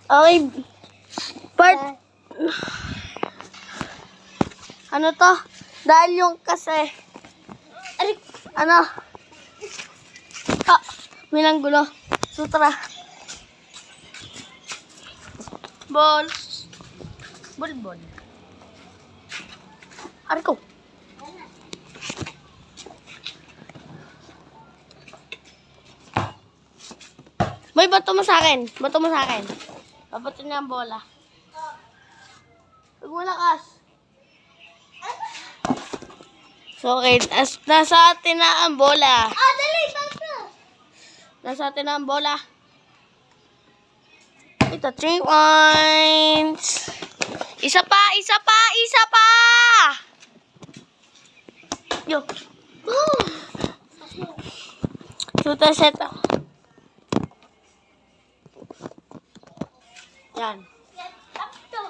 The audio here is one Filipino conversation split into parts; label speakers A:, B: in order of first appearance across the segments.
A: Okay. Part. Ano to? Dahil yung kasi. Ano? May nanggulo. Sutra. Balls. Bol. Arko. May bato mo sa akin. Babato niya ang bola. Huwag mo lakas. So, okay. Nasa atin na ang bola.
B: Dali, bato.
A: Nasa atin na ang bola. Ito, 3 points. Isa pa. Yo. Tuta set. Yan.
B: Up to.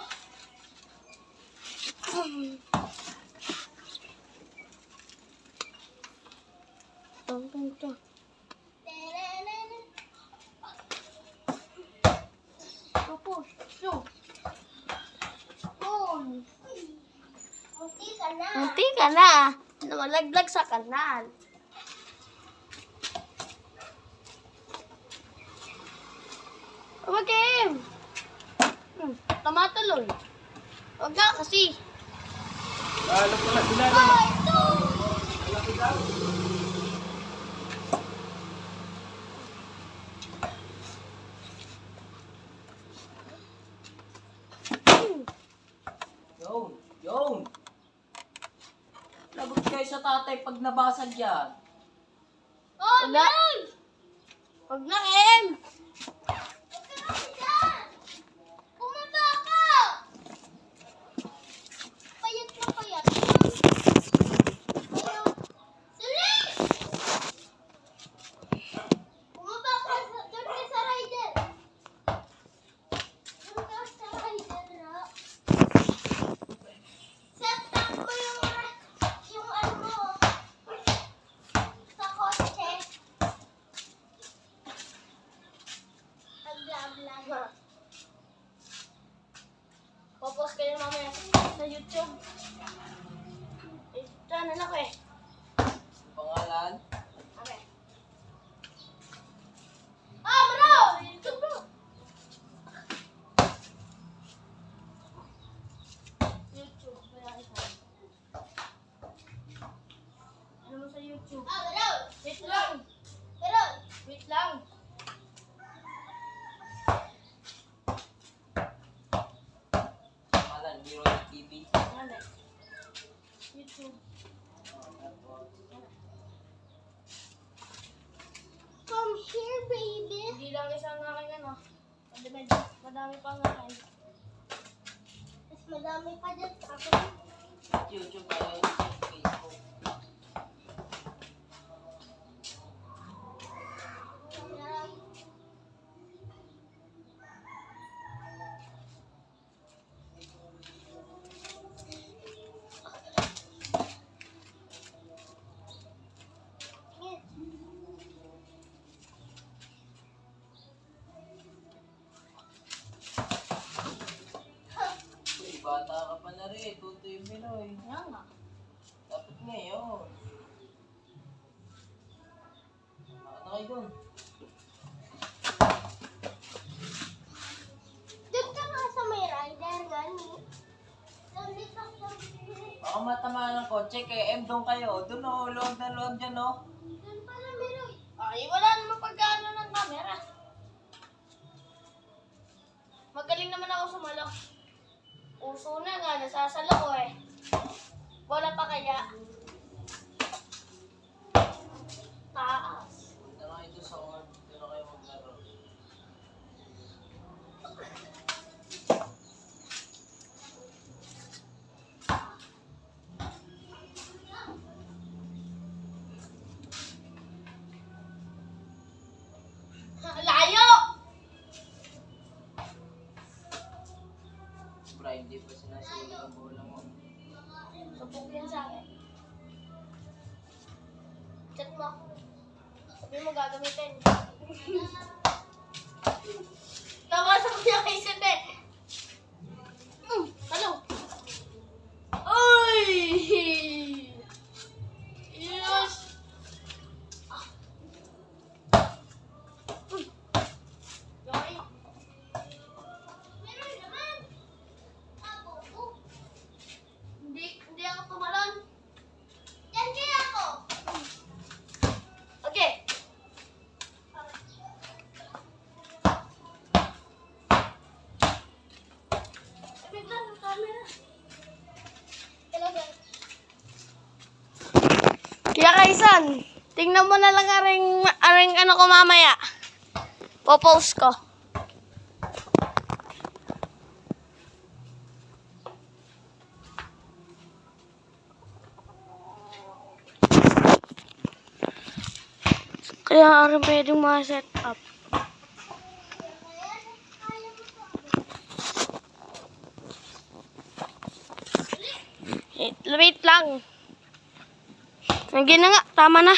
A: Munti ka na. Malaglag sa kanal. Game. Tumataloy. Huwag ka kasi.
C: Ano pala sila? Yun. Lagot kayo sa tatay pag nabasag yan.
A: Wala. Huwag na, Em. Popost kayo mamaya sa YouTube. Channel ako eh.
C: Pangalan?
A: Okay.
B: Bro!
A: YouTube bro. YouTube. Kaya isa. Ano mo sa YouTube?
B: Bro!
A: Wait lang.
B: Bro!
A: Wait lang.
C: Pangalan, Hero TV.
A: Ano? YouTube.
B: Come here, baby.
A: Hindi lang isang aking ano. Madami pang akin.
B: Mas madami pa dyan sa akin.
C: YouTube kayo, Facebook. Uy, bata ka pa na rin. Tuto yung Pinoy.
A: Yan nga.
C: Dapat ngayon. Ano kayo dun?
B: Doon ka nga sa may rider, gani. Nandito ka sa
C: Baka matamaan ng kotse kay M doon kayo. Doon o, loob na loob dyan o.
B: Doon pala meron.
A: Ay, wala naman pagkano ng camera. Magaling naman ako sumalo. Uso na nga, nasasalo ko eh. Bola pa kaya? Taas.
C: Punta na kayo doon sa court. Doon na kayo maglaro.
A: Layo!
C: Bra, hindi pa sinasuli ang bola mo.
A: Subok yan sa akin. Chat mo. Sabi mo gagamitin. Tama sa kuya. Kaisan eh. Hello. Uy! Yes! Okay.
B: Meron naman. Ako po.
A: Hindi ako tumalon.
B: Yan kaya ako.
A: Okay. Bigla sa camera.
B: Hello guys.
A: Kaya Kaisan, tingnan mo na lang aring ano ko mamaya. Popost ko. Kaya aring pwedeng ma-set up. Wait lang. Nandiyan na nga, tama na.